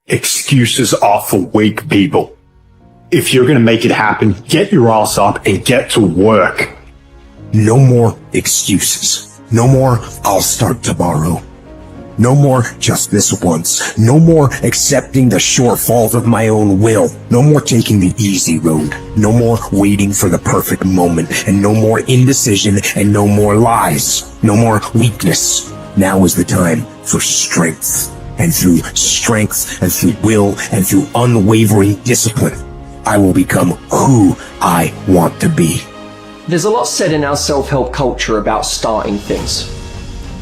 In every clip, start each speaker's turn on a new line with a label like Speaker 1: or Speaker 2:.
Speaker 1: Excuses are for weak people. If you're going to make it happen, get your ass up and get to work.
Speaker 2: No more excuses. No more, I'll start tomorrow. No more, just this once. No more accepting the shortfalls of my own will. No more taking the easy road. No more waiting for the perfect moment. And no more indecision and no more lies. No more weakness. Now is the time for strength. And through strength and through will and through unwavering discipline, I will become who I want to be.
Speaker 3: There's a lot said in our self-help culture about starting things.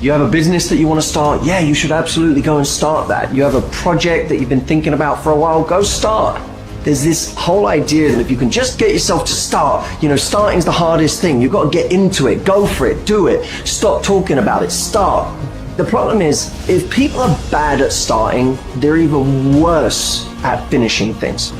Speaker 3: You have a business that you want to start? Yeah, you should absolutely go and start that. You have a project that you've been thinking about for a while? Go start. There's this whole idea that if you can just get yourself to start, starting's the hardest thing. You've got to get into it, go for it, do it. Stop talking about it, start. The problem is, if people are bad at starting, they're even worse at finishing things.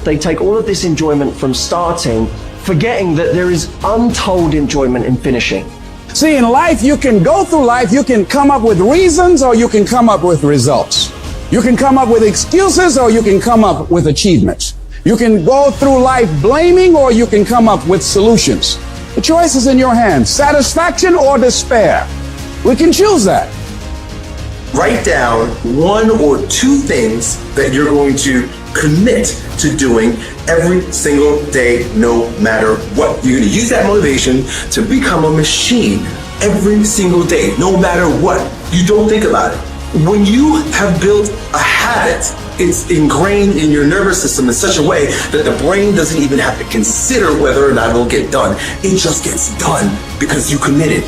Speaker 3: They take all of this enjoyment from starting, forgetting that there is untold enjoyment in finishing.
Speaker 4: See, in life, you can go through life, you can come up with reasons or you can come up with results. You can come up with excuses or you can come up with achievements. You can go through life blaming or you can come up with solutions. The choice is in your hands, satisfaction or despair. We can choose that.
Speaker 5: Write down one or two things that you're going to commit to doing every single day, no matter what. You're going to use that motivation to become a machine every single day, no matter what. You don't think about it. When you have built a habit, it's ingrained in your nervous system in such a way that the brain doesn't even have to consider whether or not it'll get done. It just gets done because you committed.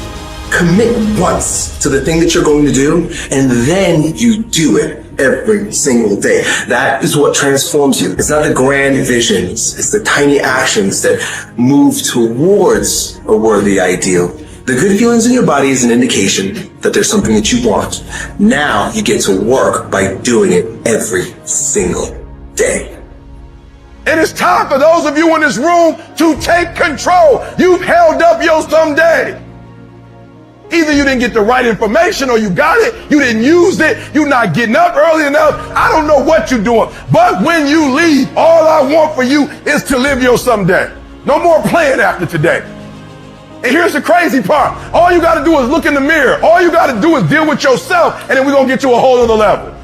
Speaker 5: Commit once to the thing that you're going to do, and then you do it every single day. That is what transforms you. It's not the grand visions, it's the tiny actions that move towards a worthy ideal. The good feelings in your body is an indication that there's something that you want. Now you get to work by doing it every single day.
Speaker 6: It is time for those of you in this room to take control. You've held up your someday. Either you didn't get the right information or you got it, you didn't use it, you're not getting up early enough. I don't know what you're doing. But when you leave, all I want for you is to live your someday. No more playing after today. And here's the crazy part. All you got to do is look in the mirror. All you got to do is deal with yourself, and then we're going to get to a whole other level.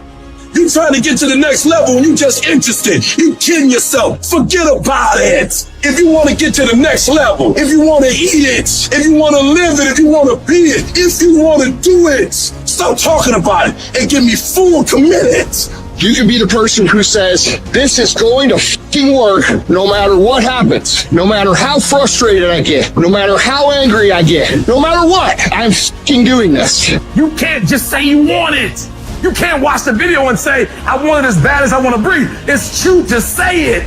Speaker 7: You trying to get to the next level and you just interested. You kidding yourself. Forget about it. If you want to get to the next level, if you want to eat it, if you want to live it, if you want to be it, if you want to do it, stop talking about it and give me full committed.
Speaker 8: You can be the person who says, this is going to f***ing work no matter what happens, no matter how frustrated I get, no matter how angry I get, no matter what, I'm f***ing doing this.
Speaker 6: You can't just say you want it. You can't watch the video and say, I want it as bad as I want to breathe. It's true to say it.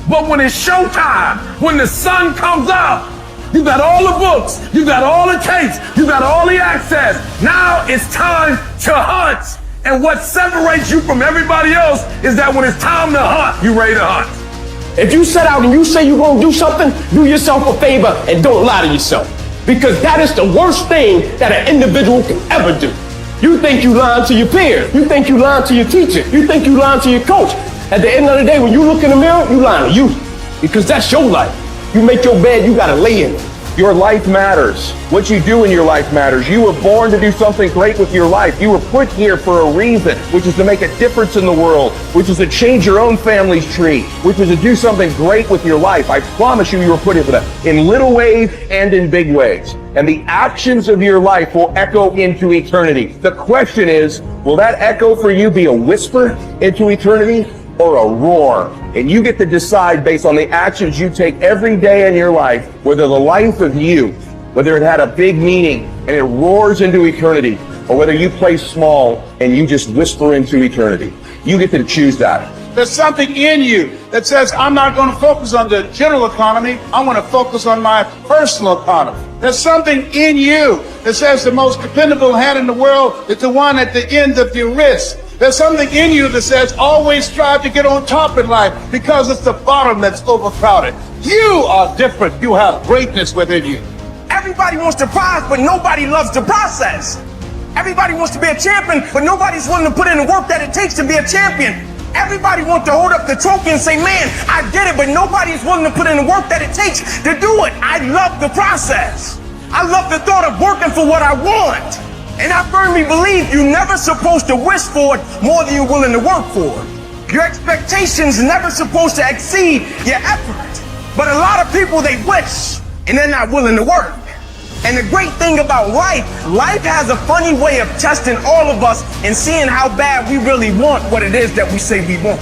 Speaker 6: But when it's showtime, when the sun comes up, you got all the books, you got all the tapes, you got all the access. Now it's time to hunt. And what separates you from everybody else is that when it's time to hunt, you ready to hunt.
Speaker 9: If you set out and you say you're going to do something, do yourself a favor and don't lie to yourself. Because that is the worst thing that an individual can ever do. You think you lying to your peers. You think you lying to your teacher. You think you lying to your coach. At the end of the day, when you look in the mirror, you lying to you. Because that's your life. You make your bed, you gotta lay in it.
Speaker 10: Your life matters. What you do in your life matters. You were born to do something great with your life. You were put here for a reason, which is to make a difference in the world, which is to change your own family's tree, which is to do something great with your life. I promise you, you were put here for that, in little ways and in big ways. And the actions of your life will echo into eternity. The question is, will that echo for you be a whisper into eternity or a roar? And you get to decide based on the actions you take every day in your life, whether the life of you, whether it had a big meaning and it roars into eternity, or whether you play small and you just whisper into eternity. You get to choose that.
Speaker 4: There's something in you that says, I'm not going to focus on the general economy. I want to focus on my personal economy. There's something in you that says the most dependable hand in the world is the one at the end of your wrist. There's something in you that says always strive to get on top in life because it's the bottom that's overcrowded. You are different. You have greatness within you.
Speaker 9: Everybody wants the prize, but nobody loves the process. Everybody wants to be a champion, but nobody's willing to put in the work that it takes to be a champion. Everybody wants to hold up the trophy and say, man, I did it, but nobody's willing to put in the work that it takes to do it. I love the process. I love the thought of working for what I want. And I firmly believe you're never supposed to wish for it more than you're willing to work for it. Your expectations never supposed to exceed your effort. But a lot of people, they wish and they're not willing to work. And the great thing about life has a funny way of testing all of us and seeing how bad we really want what it is that we say we want.